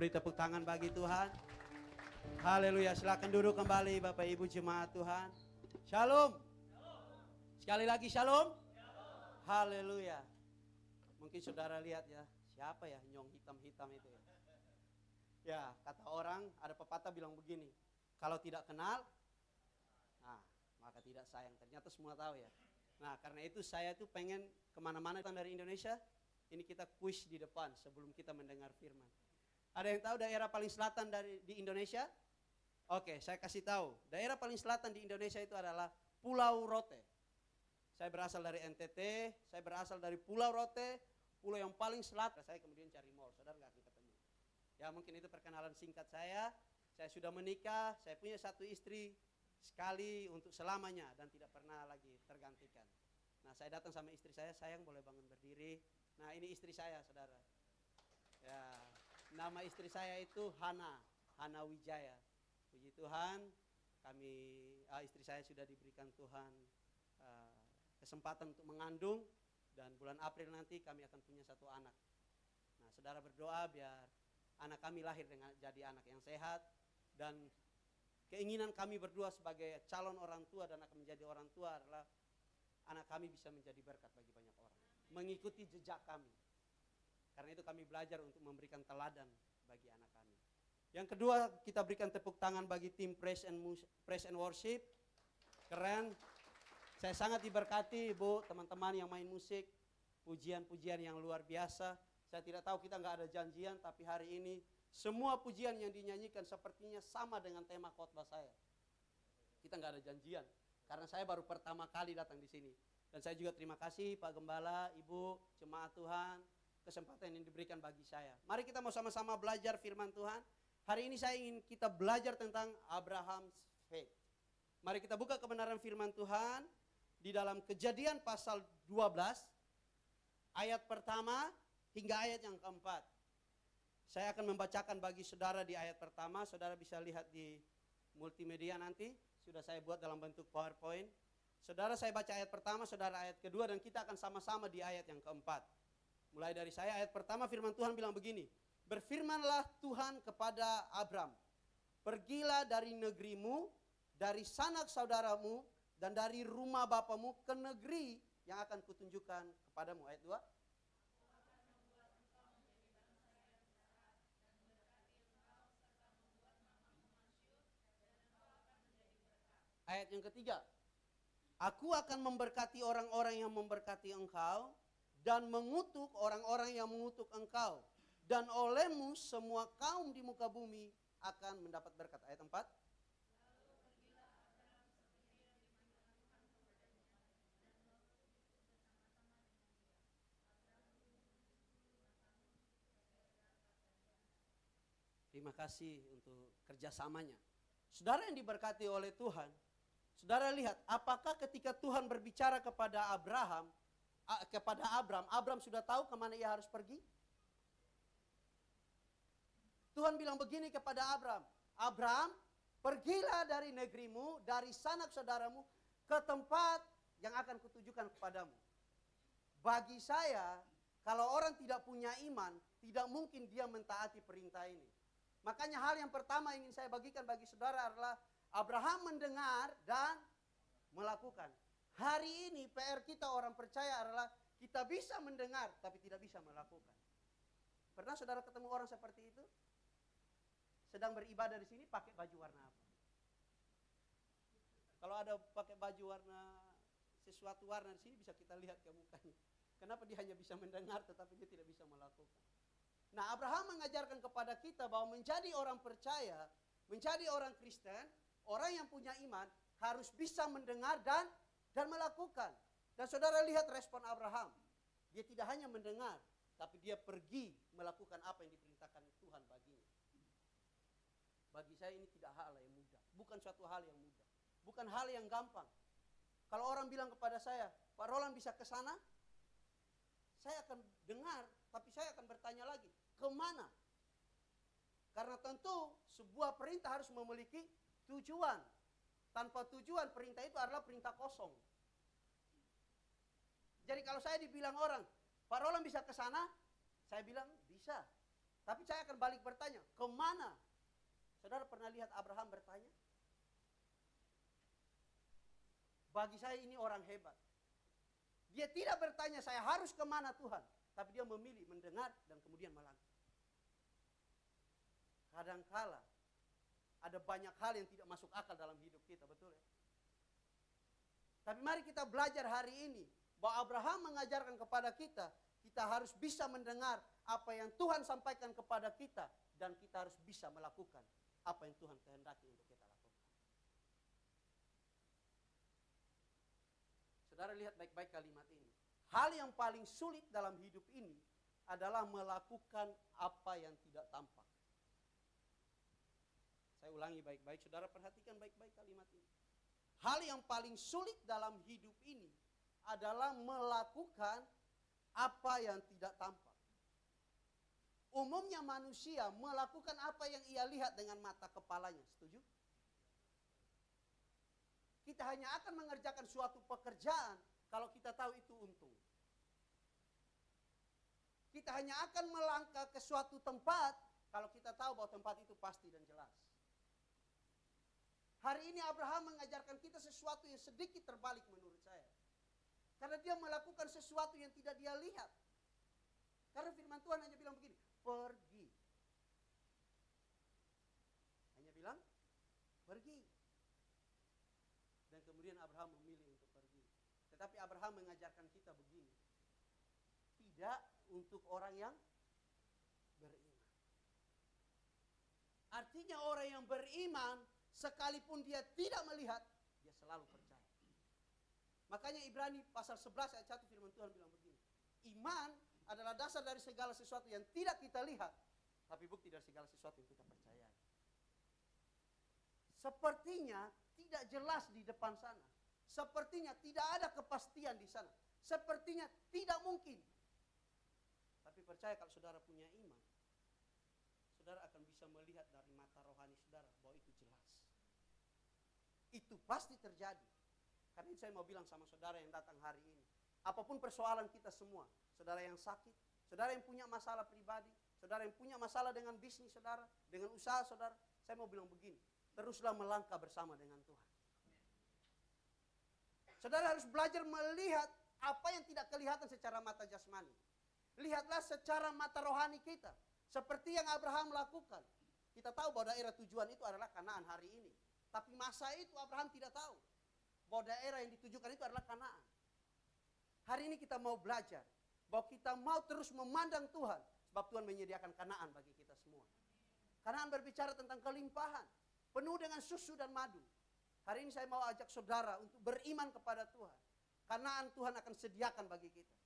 Beri tepuk tangan bagi Tuhan. Haleluya, silakan duduk kembali Bapak Ibu jemaat Tuhan. Shalom. Sekali lagi shalom. Haleluya. Mungkin saudara lihat ya, siapa ya nyong hitam-hitam itu ya. Ya, kata orang, ada pepatah bilang begini, kalau tidak kenal, nah maka tidak sayang. Ternyata semua tahu ya. Nah karena itu saya tuh pengen kemana-mana dari Indonesia, ini kita kuis di depan sebelum kita mendengar firman. Ada yang tahu daerah paling selatan di Indonesia? Oke, saya kasih tahu. Daerah paling selatan di Indonesia itu adalah Pulau Rote. Saya berasal dari NTT, saya berasal dari Pulau Rote, pulau yang paling selatan. Saya kemudian cari mall, saudara nggak akan ketemu. Ya mungkin itu perkenalan singkat saya. Saya sudah menikah, saya punya satu istri sekali untuk selamanya dan tidak pernah lagi tergantikan. Nah saya datang sama istri saya, sayang boleh bangun berdiri. Nah ini istri saya saudara. Ya, nama istri saya itu Hana Wijaya. Puji Tuhan, istri saya sudah diberikan Tuhan kesempatan untuk mengandung dan bulan April nanti kami akan punya satu anak. Nah, saudara berdoa biar anak kami lahir dengan jadi anak yang sehat dan keinginan kami berdua sebagai calon orang tua dan akan menjadi orang tua adalah anak kami bisa menjadi berkat bagi banyak orang, mengikuti jejak kami. Karena itu kami belajar untuk memberikan teladan bagi anak kami. Yang kedua, kita berikan tepuk tangan bagi tim Praise and Worship. Keren. Saya sangat diberkati, Ibu, teman-teman yang main musik, pujian-pujian yang luar biasa. Saya tidak tahu kita nggak ada janjian, tapi hari ini semua pujian yang dinyanyikan sepertinya sama dengan tema khotbah saya. Kita nggak ada janjian, karena saya baru pertama kali datang di sini. Dan saya juga terima kasih Pak Gembala, Ibu, jemaat Tuhan, kesempatan yang diberikan bagi saya. Mari kita mau sama-sama belajar firman Tuhan. Hari ini saya ingin kita belajar tentang Abraham's faith. Mari kita buka kebenaran firman Tuhan di dalam Kejadian pasal 12, ayat pertama hingga ayat yang keempat. Saya akan membacakan bagi saudara di ayat pertama, saudara bisa lihat di multimedia nanti, sudah saya buat dalam bentuk PowerPoint. Saudara saya baca ayat pertama, saudara ayat kedua, dan kita akan sama-sama di ayat yang keempat. Mulai dari saya, ayat pertama firman Tuhan bilang begini, berfirmanlah Tuhan kepada Abram, pergilah dari negerimu, dari sanak saudaramu, dan dari rumah bapamu ke negeri yang akan kutunjukkan kepadamu. Ayat 2. Ayat yang ketiga, aku akan memberkati orang-orang yang memberkati engkau, dan mengutuk orang-orang yang mengutuk engkau. Dan olehmu semua kaum di muka bumi akan mendapat berkat. Ayat 4. Terima kasih untuk kerjasamanya. Saudara yang diberkati oleh Tuhan, saudara lihat apakah ketika Tuhan berbicara kepada Abram, Abram sudah tahu kemana ia harus pergi? Tuhan bilang begini kepada Abram, pergilah dari negerimu, dari sanak saudaramu, ke tempat yang akan kutujukan kepadamu. Bagi saya, kalau orang tidak punya iman, tidak mungkin dia mentaati perintah ini. Makanya hal yang pertama ingin saya bagikan bagi saudara adalah Abraham mendengar dan melakukan. Hari ini PR kita orang percaya adalah kita bisa mendengar tapi tidak bisa melakukan. Pernah saudara ketemu orang seperti itu? Sedang beribadah di sini pakai baju warna apa? Kalau ada pakai baju sesuatu warna di sini bisa kita lihat ke mukanya. Kenapa dia hanya bisa mendengar tetapi dia tidak bisa melakukan? Nah, Abraham mengajarkan kepada kita bahwa menjadi orang percaya, menjadi orang Kristen, orang yang punya iman harus bisa mendengar dan melakukan. Dan saudara lihat respon Abraham. Dia tidak hanya mendengar, tapi dia pergi melakukan apa yang diperintahkan Tuhan baginya. Bagi saya ini tidak hal yang mudah, bukan suatu hal yang mudah, bukan hal yang gampang. Kalau orang bilang kepada saya, Pak Roland bisa ke sana, saya akan dengar, tapi saya akan bertanya lagi, kemana? Karena tentu sebuah perintah harus memiliki tujuan. Tanpa tujuan perintah itu adalah perintah kosong. Jadi kalau saya dibilang orang, Pak Roland bisa ke sana, saya bilang bisa. Tapi saya akan balik bertanya, kemana? Saudara pernah lihat Abraham bertanya? Bagi saya ini orang hebat. Dia tidak bertanya saya harus kemana Tuhan. Tapi dia memilih mendengar dan kemudian melangkah. Kadangkala ada banyak hal yang tidak masuk akal dalam hidup kita, betul ya? Tapi mari kita belajar hari ini bahwa Abraham mengajarkan kepada kita, kita harus bisa mendengar apa yang Tuhan sampaikan kepada kita dan kita harus bisa melakukan apa yang Tuhan kehendaki untuk kita lakukan. Saudara lihat baik-baik kalimat ini. Hal yang paling sulit dalam hidup ini adalah melakukan apa yang tidak tampak. Saya ulangi baik-baik, saudara perhatikan baik-baik kalimat ini. Hal yang paling sulit dalam hidup ini adalah melakukan apa yang tidak tampak. Umumnya manusia melakukan apa yang ia lihat dengan mata kepalanya, setuju? Kita hanya akan mengerjakan suatu pekerjaan kalau kita tahu itu untung. Kita hanya akan melangkah ke suatu tempat kalau kita tahu bahwa tempat itu pasti dan jelas. Hari ini Abraham mengajarkan kita sesuatu yang sedikit terbalik menurut saya. Karena dia melakukan sesuatu yang tidak dia lihat. Karena firman Tuhan hanya bilang begini, pergi. Hanya bilang, pergi. Dan kemudian Abraham memilih untuk pergi. Tetapi Abraham mengajarkan kita begini. Tidak untuk orang yang beriman. Artinya orang yang beriman, sekalipun dia tidak melihat, dia selalu percaya. Makanya Ibrani pasal 11 ayat 1 firman Tuhan bilang begini. Iman adalah dasar dari segala sesuatu yang tidak kita lihat, tapi bukti dari segala sesuatu yang kita percayai. Sepertinya tidak jelas di depan sana. Sepertinya tidak ada kepastian di sana. Sepertinya tidak mungkin. Tapi percaya kalau saudara punya iman, saudara akan bisa melihat dari mata rohani saudara bahwa itu jelas. Itu pasti terjadi. Karena itu saya mau bilang sama saudara yang datang hari ini. Apapun persoalan kita semua, saudara yang sakit, saudara yang punya masalah pribadi, saudara yang punya masalah dengan bisnis saudara, dengan usaha saudara, saya mau bilang begini, teruslah melangkah bersama dengan Tuhan. Saudara harus belajar melihat apa yang tidak kelihatan secara mata jasmani. Lihatlah secara mata rohani kita. Seperti yang Abraham lakukan. Kita tahu bahwa daerah tujuan itu adalah Kanaan hari ini. Tapi masa itu Abraham tidak tahu bahwa daerah yang ditujukan itu adalah Kanaan. Hari ini kita mau belajar bahwa kita mau terus memandang Tuhan. Sebab Tuhan menyediakan Kanaan bagi kita semua. Kanaan berbicara tentang kelimpahan. Penuh dengan susu dan madu. Hari ini saya mau ajak saudara untuk beriman kepada Tuhan. Kanaan Tuhan akan sediakan bagi kita.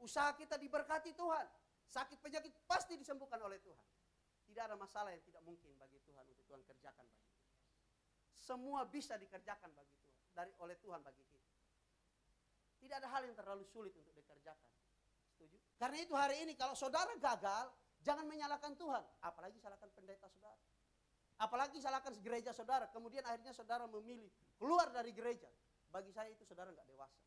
Usaha kita diberkati Tuhan. Sakit penyakit pasti disembuhkan oleh Tuhan. Tidak ada masalah yang tidak mungkin bagi Tuhan untuk Tuhan kerjakan bagi kita. Semua bisa dikerjakan bagi Tuhan, oleh Tuhan bagi kita. Tidak ada hal yang terlalu sulit untuk dikerjakan. Setuju? Karena itu hari ini kalau saudara gagal, jangan menyalahkan Tuhan. Apalagi salahkan pendeta saudara. Apalagi salahkan gereja saudara. Kemudian akhirnya saudara memilih keluar dari gereja. Bagi saya itu saudara nggak dewasa.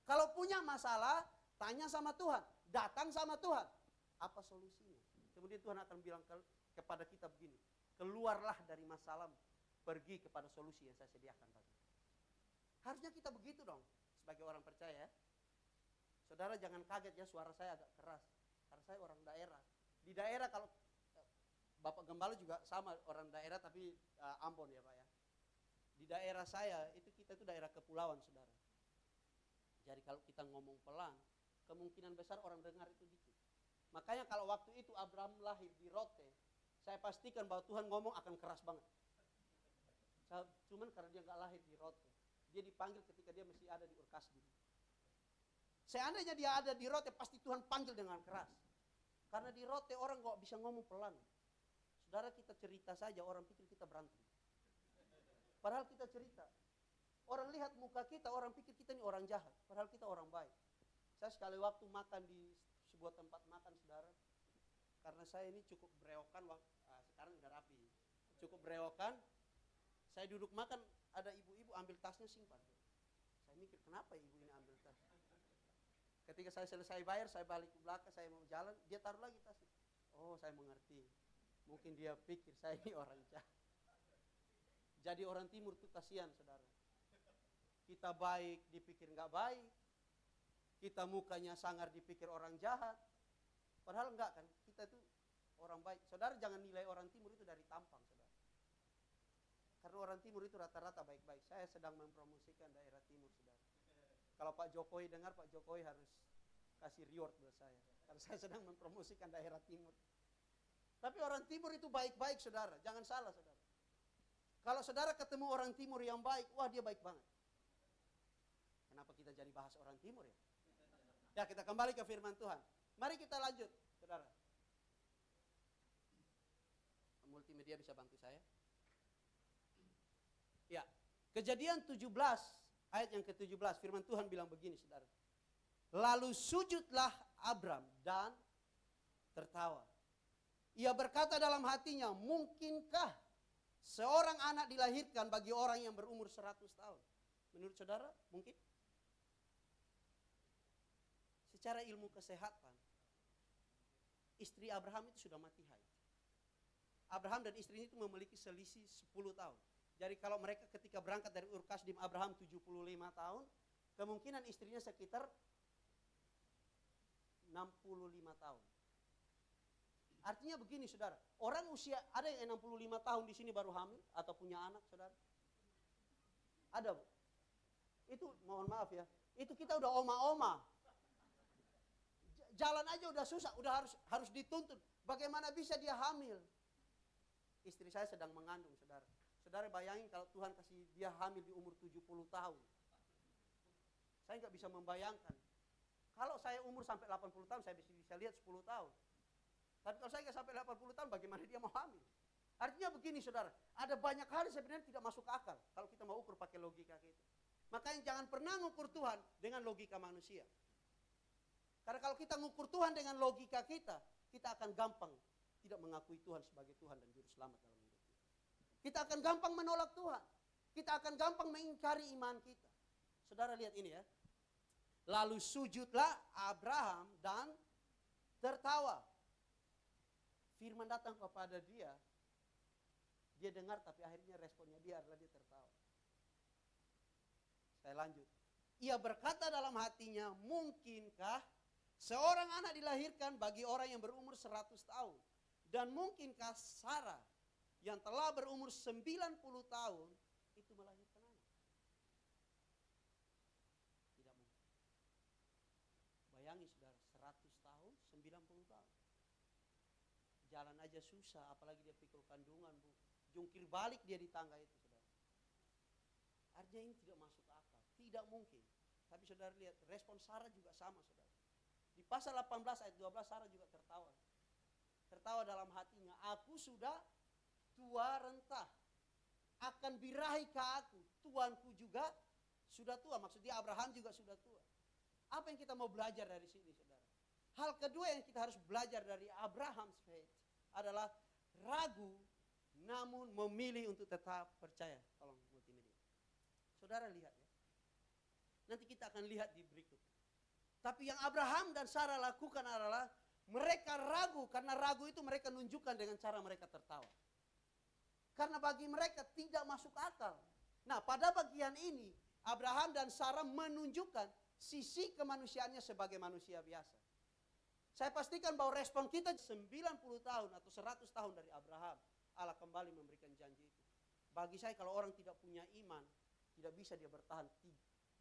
Kalau punya masalah, tanya sama Tuhan. Datang sama Tuhan. Apa solusinya? Kemudian Tuhan akan bilang kepada kita begini. Keluarlah dari masalahmu. Pergi kepada solusi yang saya sediakan bagimu. Harusnya kita begitu dong. Sebagai orang percaya. Saudara jangan kaget ya suara saya agak keras. Karena saya orang daerah. Di daerah kalau Bapak Gembala juga sama orang daerah tapi Ambon ya Pak ya. Di daerah saya kita itu daerah kepulauan saudara. Jadi kalau kita ngomong pelan, kemungkinan besar orang dengar itu dikit. Makanya kalau waktu itu Abraham lahir di Rote, saya pastikan bahwa Tuhan ngomong akan keras banget. Cuman karena dia nggak lahir di Rote, dia dipanggil ketika dia masih ada di Urkasdi. Seandainya dia ada di Rote, pasti Tuhan panggil dengan keras. Karena di Rote orang nggak bisa ngomong pelan. Saudara kita cerita saja, orang pikir kita berantem. Padahal kita cerita. Orang lihat muka kita, orang pikir kita ini orang jahat. Padahal kita orang baik. Saya sekali waktu makan di sebuah tempat makan, saudara. Karena saya ini cukup berewokan, sekarang udah rapi. Cukup berewokan, saya duduk makan, ada ibu-ibu ambil tasnya simpan. Saya mikir, kenapa ibu ini ambil tas? Ketika saya selesai bayar, saya balik ke belakang, saya mau jalan, dia taruh lagi tasnya. Oh, saya mengerti. Mungkin dia pikir saya ini orang jahat. Jadi orang timur tuh kasihan, saudara. Kita baik, dipikir nggak baik. Kita mukanya sangar, dipikir orang jahat. Padahal enggak kan, kita tuh orang baik. Saudara jangan nilai orang timur itu dari tampang, saudara. Karena orang timur itu rata-rata baik-baik. Saya sedang mempromosikan daerah timur, saudara. Kalau Pak Jokowi dengar, Pak Jokowi harus kasih reward buat saya. Karena saya sedang mempromosikan daerah timur. Tapi orang timur itu baik-baik, saudara. Jangan salah, saudara. Kalau saudara ketemu orang timur yang baik, wah dia baik banget. Kenapa kita jadi bahas orang timur ya? Ya, kita kembali ke firman Tuhan. Mari kita lanjut, saudara. Multimedia bisa bantu saya? Ya, Kejadian 17, ayat yang ke-17, firman Tuhan bilang begini, saudara. Lalu sujudlah Abram dan tertawa. Ia berkata dalam hatinya, mungkinkah seorang anak dilahirkan bagi orang yang berumur 100 tahun? Menurut saudara, mungkin? Secara ilmu kesehatan, istri Abraham itu sudah mati haid. Abraham dan istrinya itu memiliki selisih 10 tahun. Jadi kalau mereka ketika berangkat dari Ur Kasdim, Abraham 75 tahun, kemungkinan istrinya sekitar 65 tahun. Artinya begini, saudara, orang usia, ada yang 65 tahun di sini baru hamil atau punya anak, saudara? Ada, Bu? Itu mohon maaf ya, itu kita udah oma-oma. Jalan aja udah susah, udah harus dituntun. Bagaimana bisa dia hamil? Istri saya sedang mengandung, saudara. Saudara bayangin kalau Tuhan kasih dia hamil di umur 70 tahun. Saya nggak bisa membayangkan. Kalau saya umur sampai 80 tahun, saya bisa lihat 10 tahun. Tapi kalau saya nggak sampai 80 tahun, bagaimana dia mau hamil? Artinya begini, saudara. Ada banyak hal yang sebenarnya tidak masuk akal kalau kita mau ukur pakai logika kita. Makanya jangan pernah ngukur Tuhan dengan logika manusia. Karena kalau kita ngukur Tuhan dengan logika kita akan gampang tidak mengakui Tuhan sebagai Tuhan dan Juru Selamat dalam hidup kita. Kita akan gampang menolak Tuhan. Kita akan gampang mengingkari iman kita. Saudara lihat ini ya. Lalu sujudlah Abraham dan tertawa. Firman datang kepada dia. Dia dengar tapi akhirnya responnya dia adalah dia tertawa. Saya lanjut. Ia berkata dalam hatinya, mungkinkah seorang anak dilahirkan bagi orang yang berumur 100 tahun? Dan mungkinkah Sarah yang telah berumur 90 tahun itu melahirkan anak? Tidak mungkin. Bayangin saudara, 100 tahun, 90 tahun. Jalan aja susah, apalagi dia pikul kandungan, Bu. Jungkir balik dia di tangga itu, saudara. Artinya ini tidak masuk akal. Tidak mungkin. Tapi saudara lihat, respon Sarah juga sama, saudara. Di pasal 18 ayat 12 Sarah juga tertawa. Tertawa dalam hatinya, aku sudah tua renta. Akan birahi ke aku. Tuanku juga sudah tua. Maksudnya Abraham juga sudah tua. Apa yang kita mau belajar dari sini, saudara? Hal kedua yang kita harus belajar dari Abraham's faith adalah ragu namun memilih untuk tetap percaya. Tolong multimedia. Saudara lihat ya. Nanti kita akan lihat di berikut. Tapi yang Abraham dan Sarah lakukan adalah mereka ragu, karena ragu itu mereka nunjukkan dengan cara mereka tertawa. Karena bagi mereka tidak masuk akal. Nah, pada bagian ini Abraham dan Sarah menunjukkan sisi kemanusiaannya sebagai manusia biasa. Saya pastikan bahwa respon kita 90 tahun atau 100 tahun dari Abraham, Allah kembali memberikan janji itu. Bagi saya kalau orang tidak punya iman, tidak bisa dia bertahan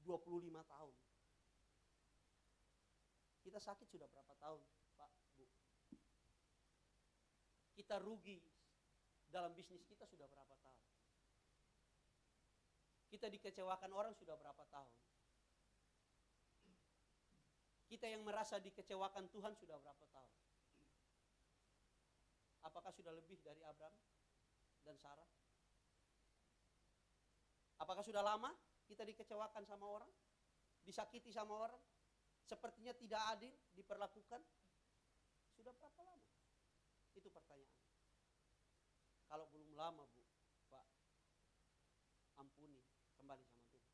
25 tahun. Kita sakit sudah berapa tahun, Pak, Bu? Kita rugi dalam bisnis kita sudah berapa tahun? Kita dikecewakan orang sudah berapa tahun? Kita yang merasa dikecewakan Tuhan sudah berapa tahun? Apakah sudah lebih dari Abraham dan Sarah? Apakah sudah lama kita dikecewakan sama orang? Disakiti sama orang? Sepertinya tidak adil diperlakukan? Sudah berapa lama? Itu pertanyaan. Kalau belum lama, Bu, Pak, ampuni, kembali sama Tuhan.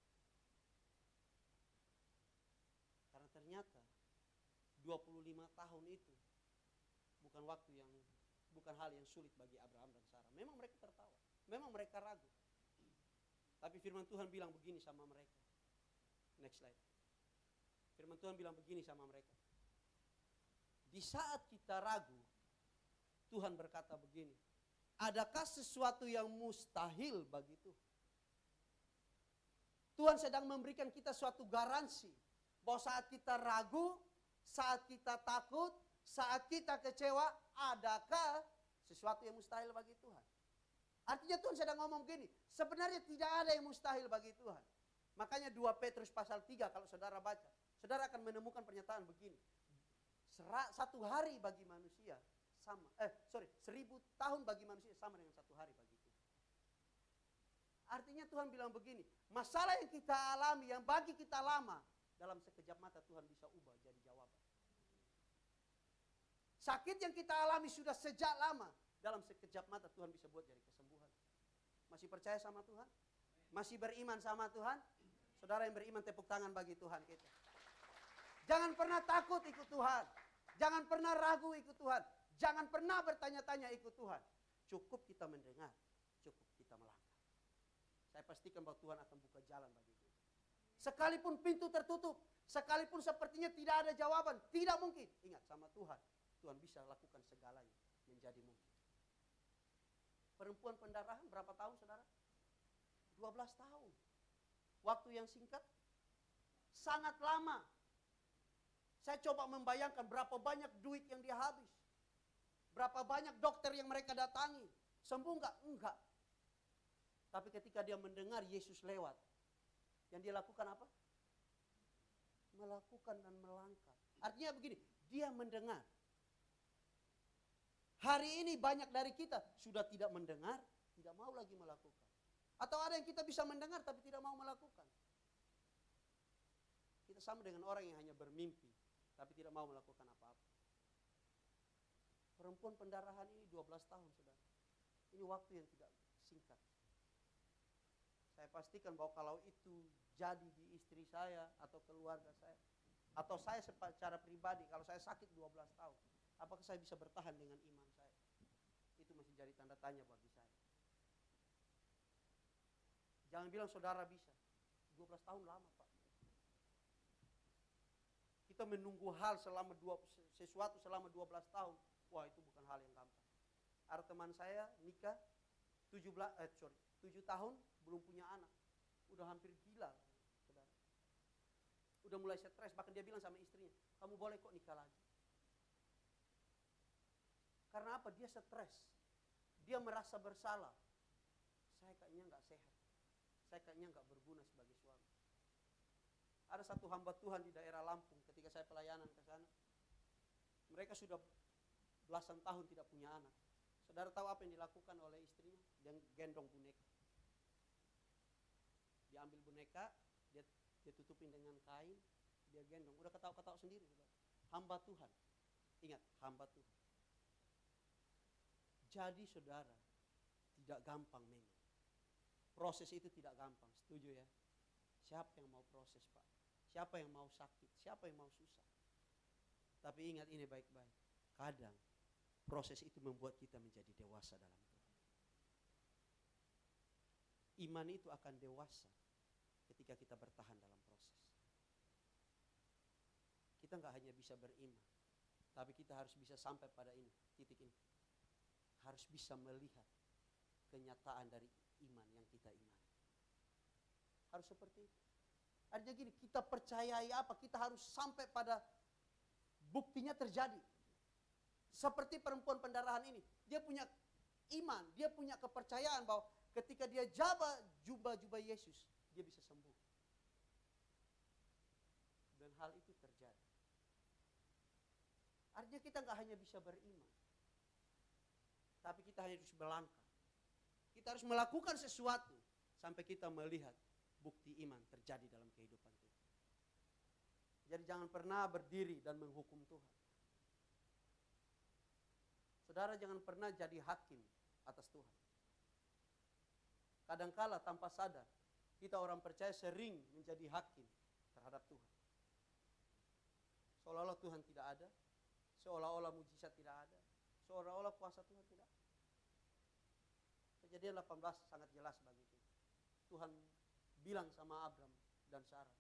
Karena ternyata 25 tahun itu bukan hal yang sulit bagi Abraham dan Sarah. Memang mereka tertawa, memang mereka ragu. Tapi firman Tuhan bilang begini sama mereka. Next slide. Firman Tuhan bilang begini sama mereka. Di saat kita ragu, Tuhan berkata begini, adakah sesuatu yang mustahil bagi Tuhan? Tuhan sedang memberikan kita suatu garansi bahwa saat kita ragu, saat kita takut, saat kita kecewa, adakah sesuatu yang mustahil bagi Tuhan? Artinya Tuhan sedang ngomong gini, sebenarnya tidak ada yang mustahil bagi Tuhan. Makanya 2 Petrus pasal 3 kalau saudara baca, saudara akan menemukan pernyataan begini. 1 hari bagi manusia sama, 1000 tahun bagi manusia sama dengan 1 hari bagi Tuhan. Artinya Tuhan bilang begini, masalah yang kita alami, yang bagi kita lama, dalam sekejap mata Tuhan bisa ubah jadi jawaban. Sakit yang kita alami sudah sejak lama, dalam sekejap mata Tuhan bisa buat jadi kesembuhan. Masih percaya sama Tuhan? Masih beriman sama Tuhan? Saudara yang beriman, tepuk tangan bagi Tuhan kita. Jangan pernah takut ikut Tuhan. Jangan pernah ragu ikut Tuhan. Jangan pernah bertanya-tanya ikut Tuhan. Cukup kita mendengar, cukup kita melangkah. Saya pastikan bahwa Tuhan akan buka jalan bagi kita. Sekalipun pintu tertutup, sekalipun sepertinya tidak ada jawaban, tidak mungkin. Ingat sama Tuhan, Tuhan bisa lakukan segalanya menjadi mungkin. Perempuan pendarahan berapa tahun saudara? 12 tahun. Waktu yang singkat, sangat lama. Saya coba membayangkan berapa banyak duit yang dia habis. Berapa banyak dokter yang mereka datangi. Sembuh enggak? Enggak. Tapi ketika dia mendengar Yesus lewat, yang dia lakukan apa? Melakukan dan melangkah. Artinya begini, dia mendengar. Hari ini banyak dari kita sudah tidak mendengar, tidak mau lagi melakukan. Atau ada yang kita bisa mendengar tapi tidak mau melakukan. Kita sama dengan orang yang hanya bermimpi, tapi tidak mau melakukan apa-apa. Perempuan pendarahan ini 12 tahun, saudara. Ini waktu yang tidak singkat. Saya pastikan bahwa kalau itu jadi di istri saya atau keluarga saya, atau saya secara pribadi, kalau saya sakit 12 tahun, apakah saya bisa bertahan dengan iman saya? Itu masih jadi tanda tanya bagi saya. Jangan bilang saudara bisa. 12 tahun lama, Pak. Kita menunggu sesuatu selama 12 tahun. Wah, itu bukan hal yang gampang. Ada teman saya nikah 7 tahun belum punya anak. Udah hampir gila, saudara. Udah mulai stres, bahkan dia bilang sama istrinya, kamu boleh kok nikah lagi. Karena apa? Dia stres. Dia merasa bersalah. Saya kayaknya nggak sehat. Saya kayaknya nggak berguna sebagai suami. Ada satu hamba Tuhan di daerah Lampung ketika saya pelayanan ke sana. Mereka sudah belasan tahun tidak punya anak. Saudara tahu apa yang dilakukan oleh istrinya? Dia gendong boneka. Dia ambil boneka, dia tutupin dengan kain, dia gendong. Udah ketawa-ketawa sendiri, saudara. Hamba Tuhan. Ingat, hamba Tuhan. Jadi saudara, tidak gampang memang. Proses itu tidak gampang, setuju ya? Siapa yang mau proses, Pak? Siapa yang mau sakit? Siapa yang mau susah? Tapi ingat ini baik-baik. Kadang proses itu membuat kita menjadi dewasa dalam Tuhan. Iman itu akan dewasa ketika kita bertahan dalam proses. Kita nggak hanya bisa beriman, tapi kita harus bisa sampai pada ini, titik ini. Harus bisa melihat kenyataan dari iman yang kita imani. Harus seperti itu. Artinya gini, kita percayai apa, kita harus sampai pada buktinya terjadi. Seperti perempuan pendarahan ini, dia punya iman, dia punya kepercayaan bahwa ketika dia jubah Yesus, dia bisa sembuh. Dan hal itu terjadi. Artinya kita nggak hanya bisa beriman, tapi kita harus melangkah. Kita harus melakukan sesuatu sampai kita melihat bukti iman terjadi dalam kehidupan kita. Jadi jangan pernah berdiri dan menghukum Tuhan. Saudara jangan pernah jadi hakim atas Tuhan. Kadangkala tanpa sadar, kita orang percaya sering menjadi hakim terhadap Tuhan. Seolah-olah Tuhan tidak ada, seolah-olah mujizat tidak ada, seolah-olah kuasa Tuhan tidak ada. Kejadian 18 sangat jelas bagi kita. Tuhan bilang sama Abram dan Sarah,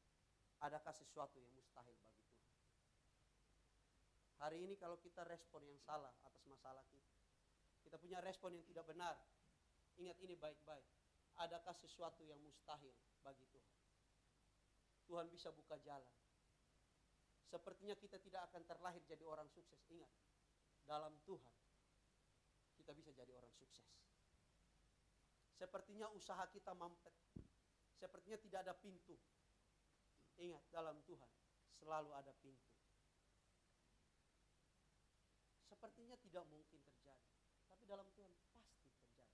adakah sesuatu yang mustahil bagi Tuhan? Hari ini kalau kita respon yang salah atas masalah kita punya respon yang tidak benar, ingat ini baik-baik. Adakah sesuatu yang mustahil bagi Tuhan? Tuhan bisa buka jalan. Sepertinya kita tidak akan terlahir jadi orang sukses. Ingat, dalam Tuhan kita bisa jadi orang sukses. Sepertinya usaha kita mampet. Sepertinya tidak ada pintu. Ingat, dalam Tuhan selalu ada pintu. Sepertinya tidak mungkin terjadi, tapi dalam Tuhan pasti terjadi.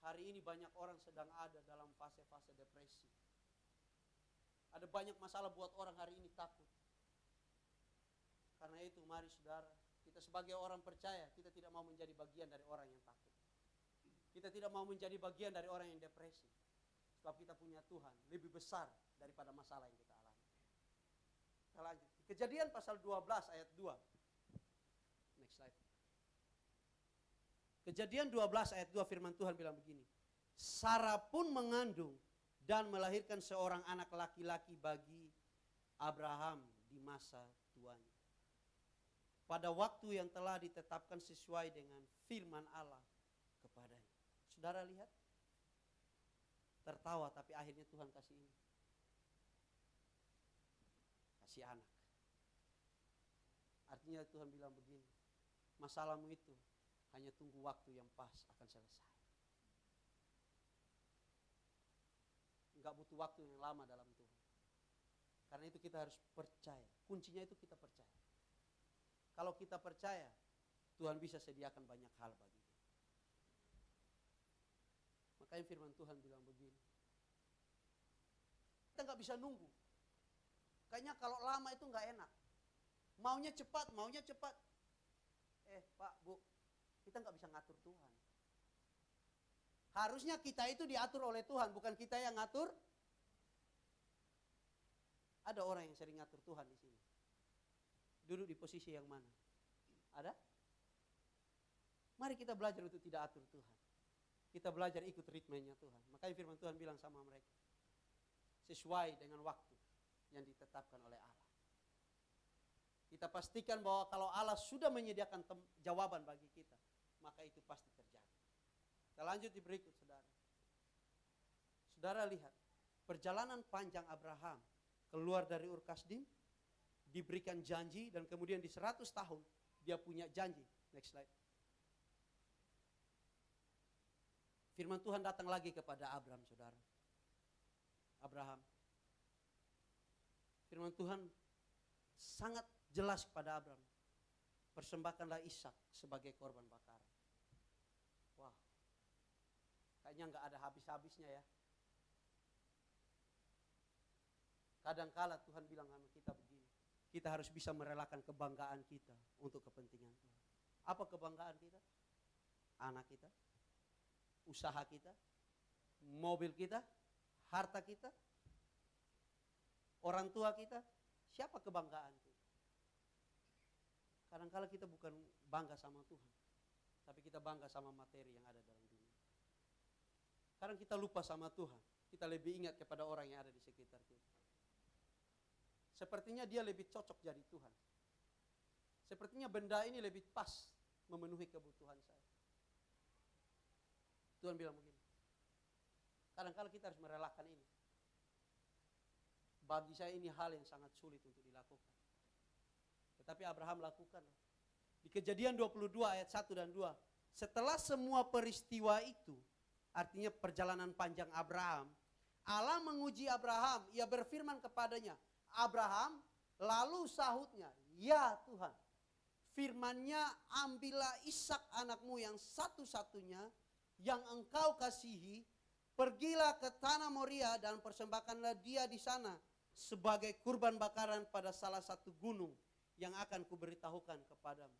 Hari ini banyak orang sedang ada dalam fase-fase depresi. Ada banyak masalah buat orang hari ini takut. Karena itu mari saudara, kita sebagai orang percaya, kita tidak mau menjadi bagian dari orang yang takut. Kita tidak mau menjadi bagian dari orang yang depresi. Sebab kita punya Tuhan lebih besar daripada masalah yang kita alami. Kita lanjut. Kejadian pasal 12 ayat 2. Next slide. Kejadian 12 ayat 2 firman Tuhan bilang begini. Sarah pun mengandung dan melahirkan seorang anak laki-laki bagi Abraham di masa tuanya. Pada waktu yang telah ditetapkan sesuai dengan firman Allah kepadanya. Saudara lihat? Tertawa tapi akhirnya Tuhan kasih ini. Kasih anak. Artinya Tuhan bilang begini. Masalahmu itu hanya tunggu waktu yang pas akan selesai. Enggak butuh waktu yang lama dalam Tuhan. Karena itu kita harus percaya. Kuncinya itu kita percaya. Kalau kita percaya, Tuhan bisa sediakan banyak hal bagi kita. Makanya firman Tuhan bilang begini. Kita nggak bisa nunggu. Kayaknya kalau lama itu nggak enak. Maunya cepat, maunya cepat. Pak, Bu, kita nggak bisa ngatur Tuhan. Harusnya kita itu diatur oleh Tuhan, bukan kita yang ngatur. Ada orang yang sering ngatur Tuhan di sini. Duduk di posisi yang mana? Ada? Mari kita belajar untuk tidak atur Tuhan. Kita belajar ikut ritmenya Tuhan. Makanya firman Tuhan bilang sama mereka. Sesuai dengan waktu yang ditetapkan oleh Allah. Kita pastikan bahwa kalau Allah sudah menyediakan jawaban bagi kita, maka itu pasti terjadi. Kita lanjut di berikut, saudara. Saudara lihat, perjalanan panjang Abraham keluar dari Ur Kasdim, diberikan janji, dan kemudian di 100 tahun dia punya janji. Next slide. Firman Tuhan datang lagi kepada Abraham, saudara. Abraham. Firman Tuhan sangat jelas kepada Abraham. Persembahkanlah Ishak sebagai korban bakaran. Wah, kayaknya nggak ada habis-habisnya ya. Kadangkala Tuhan bilang sama kita begini. Kita harus bisa merelakan kebanggaan kita untuk kepentingan Tuhan. Apa kebanggaan kita? Anak kita, usaha kita, mobil kita, harta kita, orang tua kita. Siapa kebanggaan kita? Kadang-kala kita bukan bangga sama Tuhan, tapi kita bangga sama materi yang ada dalam dunia. Kadang kita lupa sama Tuhan, kita lebih ingat kepada orang yang ada di sekitar kita. Sepertinya dia lebih cocok jadi Tuhan. Sepertinya benda ini lebih pas memenuhi kebutuhan saya. Tuhan bilang begini. Kadang-kala kita harus merelakan ini. Bagi saya ini hal yang sangat sulit untuk dilakukan. Tetapi Abraham lakukan. Di Kejadian 22 ayat 1 dan 2. Setelah semua peristiwa itu, artinya perjalanan panjang Abraham, Allah menguji Abraham. Ia berfirman kepadanya, Abraham, lalu sahutnya, ya Tuhan. Firman-Nya, ambillah Ishak anakmu yang satu-satunya, yang engkau kasihi, pergilah ke tanah Moria dan persembahkanlah dia di sana sebagai kurban bakaran pada salah satu gunung yang akan kuberitahukan kepadamu.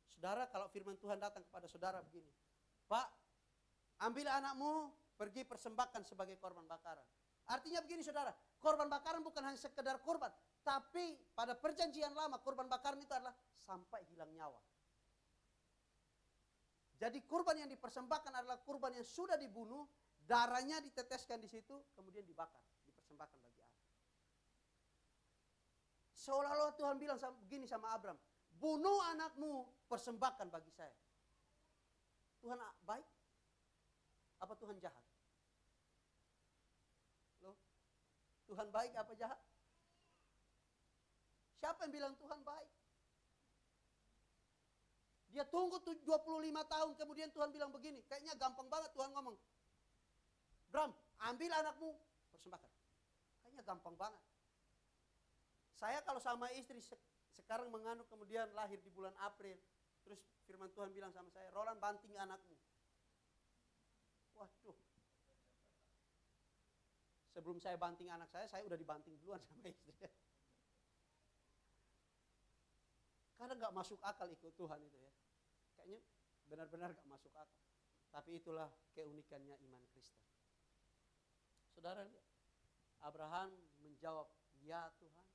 Saudara, kalau firman Tuhan datang kepada saudara begini, Pak, ambil anakmu, pergi persembahkan sebagai korban bakaran. Artinya begini saudara, korban bakaran bukan hanya sekedar korban, Tapi pada perjanjian lama kurban bakaran itu adalah sampai hilang nyawa. Jadi kurban yang dipersembahkan adalah kurban yang sudah dibunuh, darahnya diteteskan di situ, kemudian dibakar, dipersembahkan bagi Allah. Seolah-olah Tuhan bilang begini sama Abraham, bunuh anakmu, persembahkan bagi saya. Tuhan baik? Apa Tuhan jahat? Loh, Tuhan baik apa jahat? Siapa yang bilang Tuhan baik? Dia tunggu 25 tahun, kemudian Tuhan bilang begini. Kayaknya gampang banget Tuhan ngomong. Bram, ambil anakmu, persembahkan. Kayaknya gampang banget. Saya kalau sama istri sekarang mengandung kemudian lahir di bulan April. Terus firman Tuhan bilang sama saya, Roland banting anakmu. Waduh. Sebelum saya banting anak saya udah dibanting duluan sama istri. Karena gak masuk akal ikut Tuhan itu ya. Kayaknya benar-benar gak masuk akal. Tapi itulah keunikannya iman Kristen. Saudara lihat, Abraham menjawab, ya Tuhan.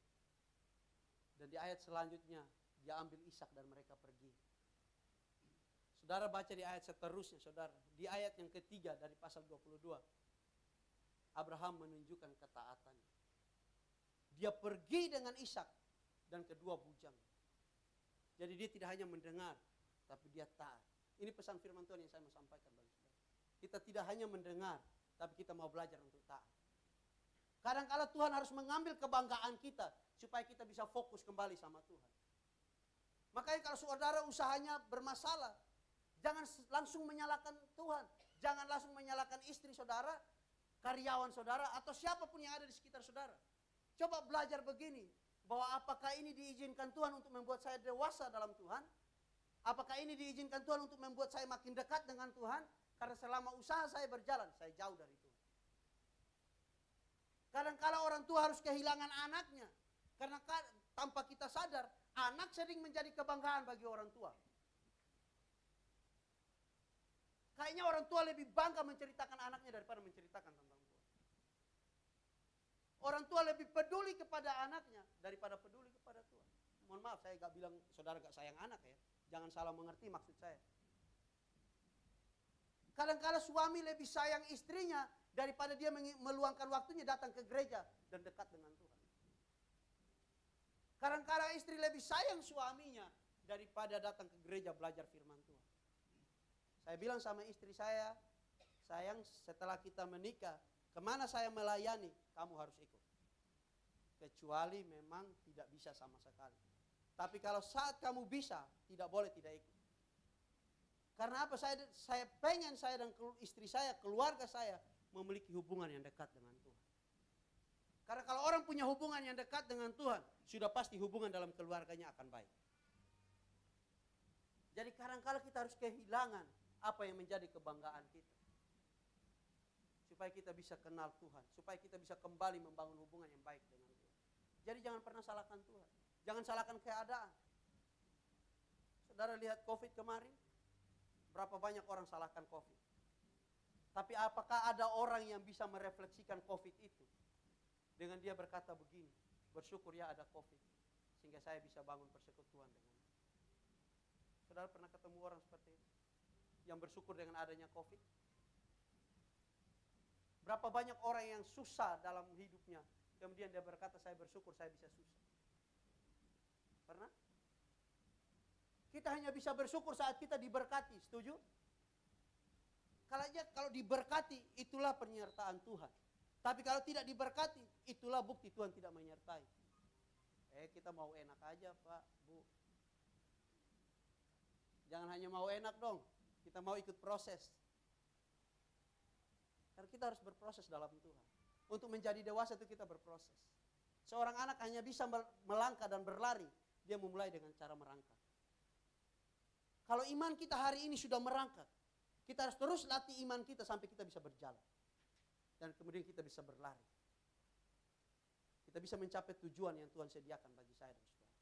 Dan di ayat selanjutnya, dia ambil Ishak dan mereka pergi. Saudara baca di ayat seterusnya, saudara. Di ayat yang ketiga dari pasal 22. Abraham menunjukkan ketaatannya. Dia pergi dengan Ishak dan kedua bujangnya. Jadi dia tidak hanya mendengar, tapi dia taat. Ini pesan firman Tuhan yang saya mau sampaikan bagi saudara. Kita tidak hanya mendengar, tapi kita mau belajar untuk taat. Kadang-kala Tuhan harus mengambil kebanggaan kita, supaya kita bisa fokus kembali sama Tuhan. Makanya kalau saudara usahanya bermasalah, jangan langsung menyalahkan Tuhan. Jangan langsung menyalahkan istri saudara, karyawan saudara, atau siapapun yang ada di sekitar saudara. Coba belajar begini, bahwa apakah ini diizinkan Tuhan untuk membuat saya dewasa dalam Tuhan? Apakah ini diizinkan Tuhan untuk membuat saya makin dekat dengan Tuhan? Karena selama usaha saya berjalan, saya jauh dari Tuhan. Kadang-kala orang tua harus kehilangan anaknya. Karena tanpa kita sadar, anak sering menjadi kebanggaan bagi orang tua. Kayaknya orang tua lebih bangga menceritakan anaknya daripada menceritakan tentang Tuhan. Orang tua lebih peduli kepada anaknya daripada peduli kepada Tuhan. Mohon maaf, saya gak bilang saudara gak sayang anak ya. Jangan salah mengerti maksud saya. Kadang-kala suami lebih sayang istrinya daripada dia meluangkan waktunya datang ke gereja dan dekat dengan Tuhan. Kadang-kala istri lebih sayang suaminya daripada datang ke gereja belajar firman Tuhan. Saya bilang sama istri saya, sayang setelah kita menikah, kemana saya melayani, kamu harus ikut. Kecuali memang tidak bisa sama sekali. Tapi kalau saat kamu bisa, tidak boleh tidak ikut. Karena apa? Saya pengen saya dan istri saya, keluarga saya, memiliki hubungan yang dekat dengan Tuhan. Karena kalau orang punya hubungan yang dekat dengan Tuhan, sudah pasti hubungan dalam keluarganya akan baik. Jadi kadang-kala kita harus kehilangan apa yang menjadi kebanggaan kita. Supaya kita bisa kenal Tuhan. Supaya kita bisa kembali membangun hubungan yang baik dengan Tuhan. Jadi jangan pernah salahkan Tuhan. Jangan salahkan keadaan. Saudara lihat COVID kemarin. Berapa banyak orang salahkan COVID. Tapi apakah ada orang yang bisa merefleksikan COVID itu? Dengan dia berkata begini. Bersyukur ya ada COVID. Sehingga saya bisa bangun persekutuan dengan dia. Saudara pernah ketemu orang seperti itu? Yang bersyukur dengan adanya COVID? Berapa banyak orang yang susah dalam hidupnya, kemudian dia berkata, saya bersyukur saya bisa susah. Pernah? Kita hanya bisa bersyukur saat kita diberkati, setuju? Kalau diberkati, itulah penyertaan Tuhan. Tapi kalau tidak diberkati, itulah bukti Tuhan tidak menyertai. Kita mau enak aja Pak, Bu. Jangan hanya mau enak dong, kita mau ikut proses. Karena kita harus berproses dalam Tuhan. Untuk menjadi dewasa itu kita berproses. Seorang anak hanya bisa melangkah dan berlari, dia memulai dengan cara merangkak. Kalau iman kita hari ini sudah merangkak, kita harus terus latih iman kita sampai kita bisa berjalan. Dan kemudian kita bisa berlari. Kita bisa mencapai tujuan yang Tuhan sediakan bagi saya dan saudara.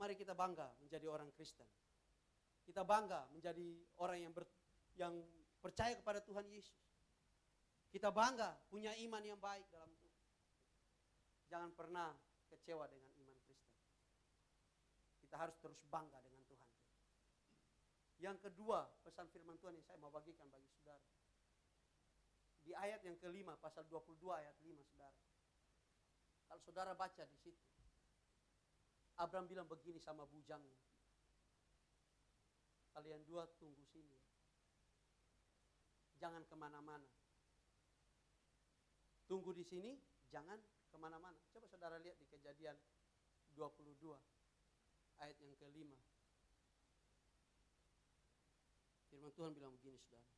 Mari kita bangga menjadi orang Kristen. Kita bangga menjadi orang yang percaya kepada Tuhan Yesus. Kita bangga punya iman yang baik dalam Tuhan. Jangan pernah kecewa dengan iman Kristen. Kita harus terus bangga dengan Tuhan kita. Yang kedua, pesan firman Tuhan yang saya mau bagikan bagi saudara. Di ayat yang kelima, pasal 22 ayat 5, saudara. Kalau saudara baca di situ, Abraham bilang begini sama bujangnya. Kalian dua tunggu sini. Jangan kemana-mana. Tunggu di sini, jangan kemana-mana. Coba saudara lihat di Kejadian 22 ayat yang kelima. Firman Tuhan bilang begini, saudara.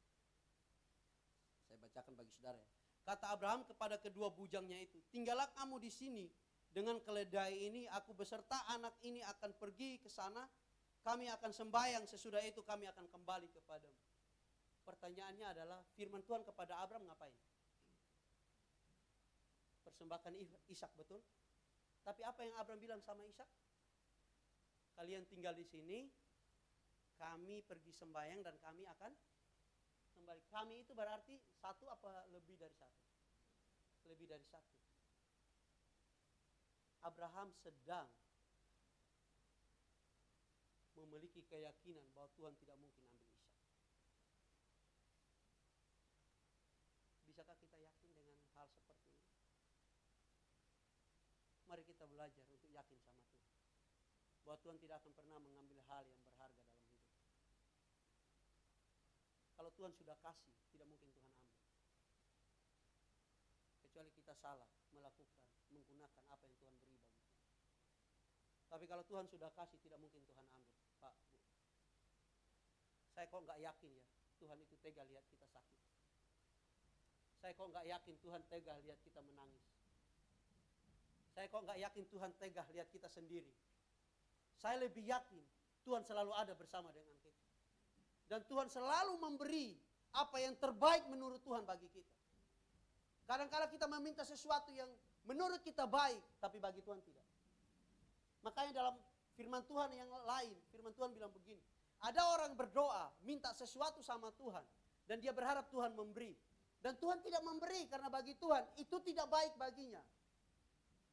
Saya bacakan bagi saudara ya. Kata Abraham kepada kedua bujangnya itu, tinggallah kamu di sini dengan keledai ini, aku beserta anak ini akan pergi ke sana, kami akan sembahyang, sesudah itu kami akan kembali kepadamu. Pertanyaannya adalah, firman Tuhan kepada Abraham ngapain? Persembahkan Ishak, betul? Tapi apa yang Abraham bilang sama Ishak? Kalian tinggal di sini, kami pergi sembahyang dan kami akan kembali. Kami itu berarti satu apa lebih dari satu? Lebih dari satu. Abraham sedang memiliki keyakinan bahwa Tuhan tidak mungkin ambil Ishak. Bisakah kita yakin dengan hal seperti ini? Mari kita belajar untuk yakin sama Tuhan. Bahwa Tuhan tidak akan pernah mengambil hal yang berharga dalam hidup. Kalau Tuhan sudah kasih, tidak mungkin Tuhan ambil. Kecuali kita salah melakukan, menggunakan apa yang Tuhan beri bagi kita. Tapi kalau Tuhan sudah kasih, tidak mungkin Tuhan ambil. Pak, Bu, saya kok nggak yakin ya, Tuhan itu tega lihat kita sakit. Saya kok nggak yakin Tuhan tega lihat kita menangis. Saya kok nggak yakin Tuhan tega lihat kita sendiri. Saya lebih yakin Tuhan selalu ada bersama dengan kita. Dan Tuhan selalu memberi apa yang terbaik menurut Tuhan bagi kita. Kadang-kadang kita meminta sesuatu yang menurut kita baik, tapi bagi Tuhan tidak. Makanya dalam firman Tuhan yang lain, firman Tuhan bilang begini. Ada orang berdoa, minta sesuatu sama Tuhan. Dan dia berharap Tuhan memberi. Dan Tuhan tidak memberi karena bagi Tuhan itu tidak baik baginya.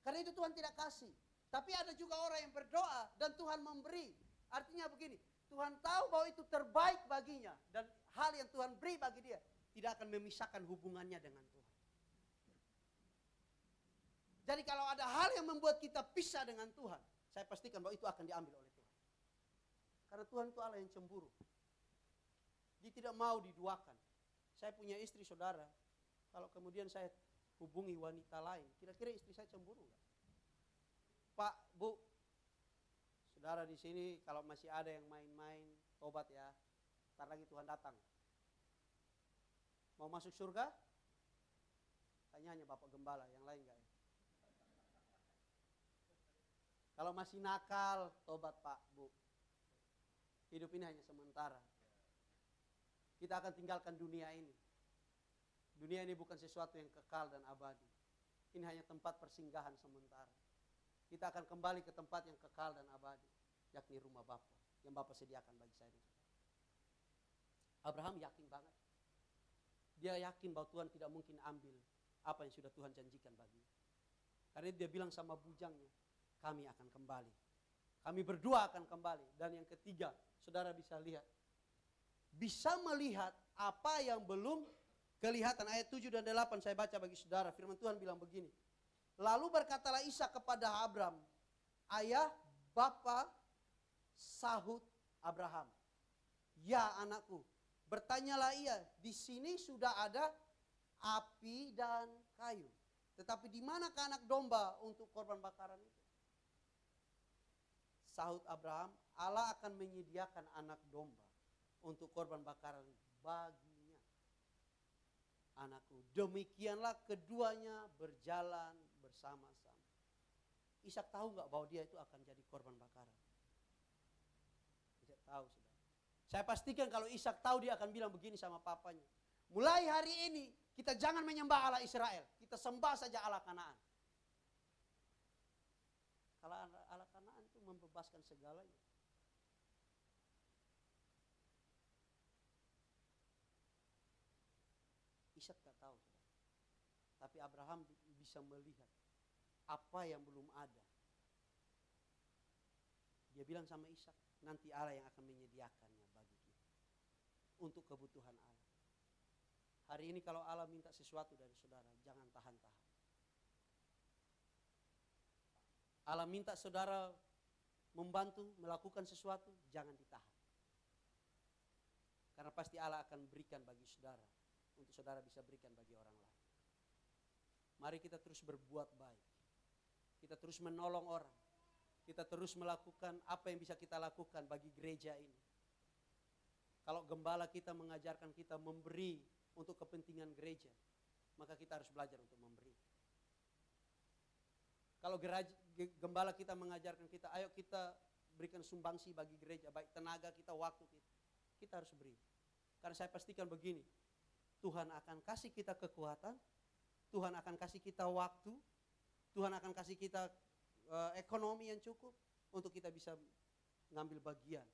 Karena itu Tuhan tidak kasih. Tapi ada juga orang yang berdoa dan Tuhan memberi. Artinya begini, Tuhan tahu bahwa itu terbaik baginya. Dan hal yang Tuhan beri bagi dia tidak akan memisahkan hubungannya dengan Tuhan. Jadi kalau ada hal yang membuat kita pisah dengan Tuhan, saya pastikan bahwa itu akan diambil oleh Tuhan. Karena Tuhan itu Allah yang cemburu. Dia tidak mau diduakan. Saya punya istri, saudara. Kalau kemudian saya hubungi wanita lain, kira-kira istri saya cemburu nggak? Pak, Bu, saudara di sini kalau masih ada yang main-main, tobat ya. Ntar lagi Tuhan datang. Mau masuk surga? Tanya hanya Bapak Gembala, yang lain nggak ya? Kalau masih nakal, tobat Pak, Bu. Hidup ini hanya sementara. Kita akan tinggalkan dunia ini. Dunia ini bukan sesuatu yang kekal dan abadi. Ini hanya tempat persinggahan sementara. Kita akan kembali ke tempat yang kekal dan abadi, yakni rumah Bapa yang Bapa sediakan bagi saya. Abraham yakin banget. Dia yakin bahwa Tuhan tidak mungkin ambil apa yang sudah Tuhan janjikan baginya. Karena dia bilang sama bujangnya, kami akan kembali. Kami berdua akan kembali. Dan yang ketiga, saudara bisa lihat. Bisa melihat apa yang belum kelihatan. Ayat 7 dan 8 saya baca bagi saudara. Firman Tuhan bilang begini. Lalu berkatalah Ishak kepada Abraham, ayah, bapa, sahut Abraham. Ya anakku, bertanyalah ia, di sini sudah ada api dan kayu. Tetapi di manakah anak domba untuk korban bakaran itu? Sahut Abraham, Allah akan menyediakan anak domba untuk korban bakaran baginya. Anakku, demikianlah keduanya berjalan bersama-sama. Ishak tahu nggak bahwa dia itu akan jadi korban bakaran? Tidak tahu, saudara. Saya pastikan kalau Ishak tahu, dia akan bilang begini sama papanya. Mulai hari ini kita jangan menyembah Allah Israel, kita sembah saja Allah Kanaan. Kalau Allah Kanaan itu membebaskan segalanya. Ishak tak tahu, saudara. Tapi Abraham bisa melihat apa yang belum ada Dia bilang sama Ishak, nanti Allah yang akan menyediakannya bagi kita. Untuk kebutuhan Allah. Hari ini kalau Allah minta sesuatu dari saudara, jangan tahan-tahan. Allah minta saudara membantu, melakukan sesuatu, jangan ditahan. Karena pasti Allah akan berikan bagi saudara, untuk saudara bisa berikan bagi orang lain. Mari kita terus berbuat baik. Kita terus menolong orang. Kita terus melakukan apa yang bisa kita lakukan bagi gereja ini. Kalau gembala kita mengajarkan kita memberi untuk kepentingan gereja, maka kita harus belajar untuk memberi. Kalau gembala kita mengajarkan kita, ayo kita berikan sumbangsi bagi gereja, baik tenaga kita, waktu kita harus beri. Karena saya pastikan begini, Tuhan akan kasih kita kekuatan, Tuhan akan kasih kita waktu, Tuhan akan kasih kita ekonomi yang cukup untuk kita bisa mengambil bagian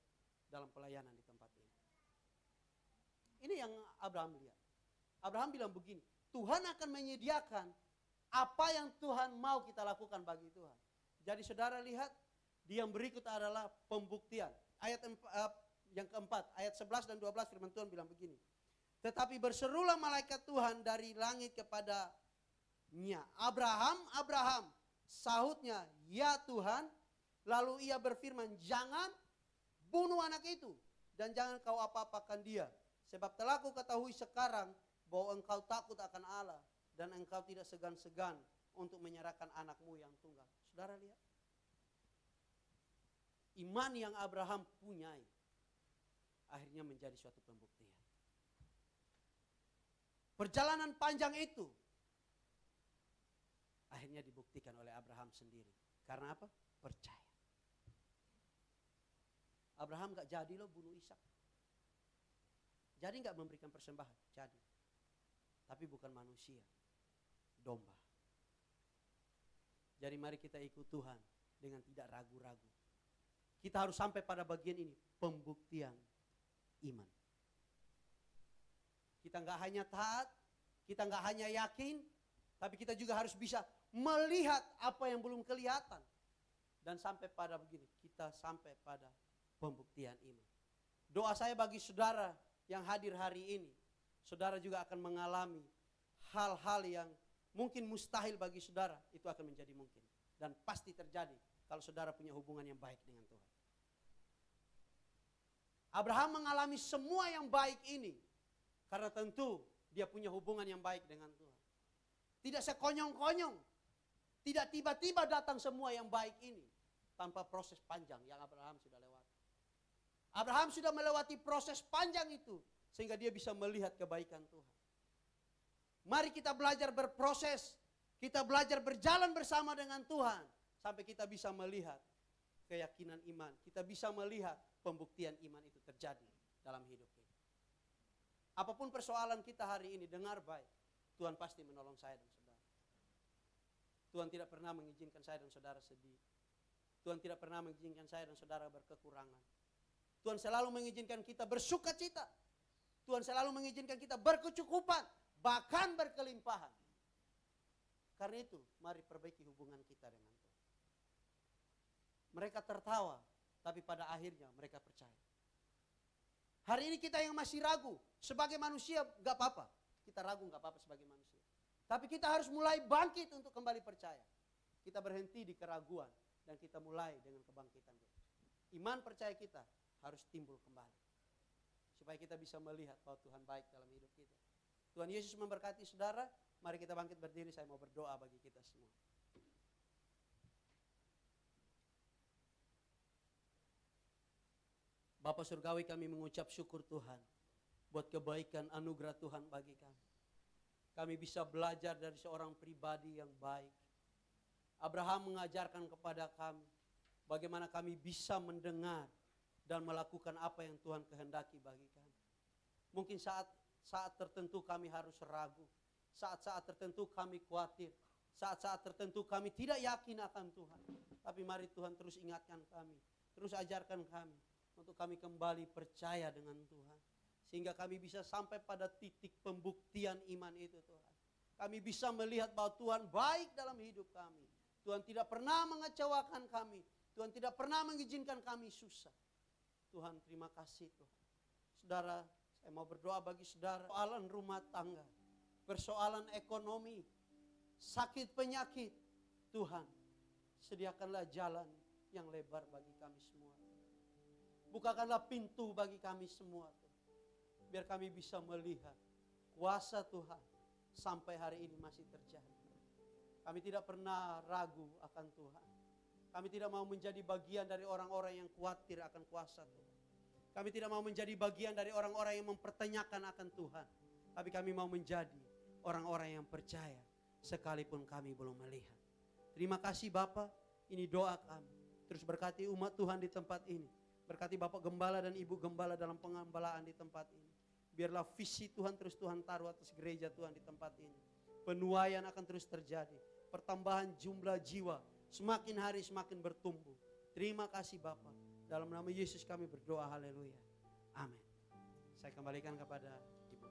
dalam pelayanan di tempat ini. Ini yang Abraham lihat. Abraham bilang begini, Tuhan akan menyediakan apa yang Tuhan mau kita lakukan bagi Tuhan. Jadi saudara lihat, yang berikut adalah pembuktian. Ayat yang keempat, ayat 11 dan 12 firman Tuhan bilang begini. Tetapi berserulah malaikat Tuhan dari langit kepadanya, Abraham, Abraham. Sahutnya, ya Tuhan. Lalu ia berfirman, jangan bunuh anak itu. Dan jangan kau apa-apakan dia. Sebab telah ku ketahui sekarang bahwa engkau takut akan Allah. Dan engkau tidak segan-segan untuk menyerahkan anakmu yang tunggal. Saudara lihat. Iman yang Abraham punyai akhirnya menjadi suatu pembuktian. Perjalanan panjang itu akhirnya dibuktikan oleh Abraham sendiri. Karena apa? Percaya. Abraham gak jadi loh bunuh Ishak. Jadi gak memberikan persembahan? Jadi. Tapi bukan manusia. Domba. Jadi mari kita ikut Tuhan dengan tidak ragu-ragu. Kita harus sampai pada bagian ini. Pembuktian iman. Kita gak hanya taat. Kita gak hanya yakin. Tapi kita juga harus bisa melihat apa yang belum kelihatan. Dan sampai pada begini, kita sampai pada pembuktian iman. Doa saya bagi saudara yang hadir hari ini, saudara juga akan mengalami hal-hal yang mungkin mustahil bagi saudara, itu akan menjadi mungkin. Dan pasti terjadi kalau saudara punya hubungan yang baik dengan Tuhan. Abraham mengalami semua yang baik ini, karena tentu dia punya hubungan yang baik dengan Tuhan. Tidak sekonyong-konyong. Tidak tiba-tiba datang semua yang baik ini. Tanpa proses panjang yang Abraham sudah lewati. Abraham sudah melewati proses panjang itu. Sehingga dia bisa melihat kebaikan Tuhan. Mari kita belajar berproses. Kita belajar berjalan bersama dengan Tuhan. Sampai kita bisa melihat keyakinan iman. Kita bisa melihat pembuktian iman itu terjadi dalam hidup kita. Apapun persoalan kita hari ini, dengar baik. Tuhan pasti menolong saya dan saudara. Tuhan tidak pernah mengizinkan saya dan saudara sedih. Tuhan tidak pernah mengizinkan saya dan saudara berkekurangan. Tuhan selalu mengizinkan kita bersuka cita. Tuhan selalu mengizinkan kita berkecukupan, bahkan berkelimpahan. Karena itu, mari perbaiki hubungan kita dengan Tuhan. Mereka tertawa, tapi pada akhirnya mereka percaya. Hari ini kita yang masih ragu, sebagai manusia gak apa-apa. Kita ragu gak apa-apa sebagai manusia. Tapi kita harus mulai bangkit untuk kembali percaya. Kita berhenti di keraguan dan kita mulai dengan kebangkitan. Iman percaya kita harus timbul kembali. Supaya kita bisa melihat bahwa Tuhan baik dalam hidup kita. Tuhan Yesus memberkati saudara. Mari kita bangkit berdiri, saya mau berdoa bagi kita semua. Bapa surgawi, kami mengucap syukur Tuhan buat kebaikan anugerah Tuhan bagi kami. Kami bisa belajar dari seorang pribadi yang baik. Abraham mengajarkan kepada kami bagaimana kami bisa mendengar dan melakukan apa yang Tuhan kehendaki bagi kami. Mungkin saat tertentu kami harus ragu, saat-saat tertentu kami khawatir, saat-saat tertentu kami tidak yakin akan Tuhan. Tapi mari Tuhan terus ingatkan kami, terus ajarkan kami untuk kami kembali percaya dengan Tuhan. Sehingga kami bisa sampai pada titik pembuktian iman itu Tuhan. Kami bisa melihat bahwa Tuhan baik dalam hidup kami. Tuhan tidak pernah mengecewakan kami. Tuhan tidak pernah mengizinkan kami susah. Tuhan, terima kasih Tuhan. Saudara, saya mau berdoa bagi saudara. Persoalan rumah tangga, persoalan ekonomi, sakit penyakit. Tuhan, sediakanlah jalan yang lebar bagi kami semua. Bukakanlah pintu bagi kami semua. Biar kami bisa melihat kuasa Tuhan sampai hari ini masih terjadi. Kami tidak pernah ragu akan Tuhan. Kami tidak mau menjadi bagian dari orang-orang yang khawatir akan kuasa Tuhan. Kami tidak mau menjadi bagian dari orang-orang yang mempertanyakan akan Tuhan. Tapi kami mau menjadi orang-orang yang percaya sekalipun kami belum melihat. Terima kasih Bapa, ini doa kami. Terus berkati umat Tuhan di tempat ini. Berkati Bapak Gembala dan Ibu Gembala dalam pengembalaan di tempat ini. Biarlah visi Tuhan terus Tuhan taruh atas gereja Tuhan di tempat ini. Penuaian akan terus terjadi. Pertambahan jumlah jiwa semakin hari semakin bertumbuh. Terima kasih Bapa. Dalam nama Yesus kami berdoa, haleluya. Amin. Saya kembalikan kepada Ibu.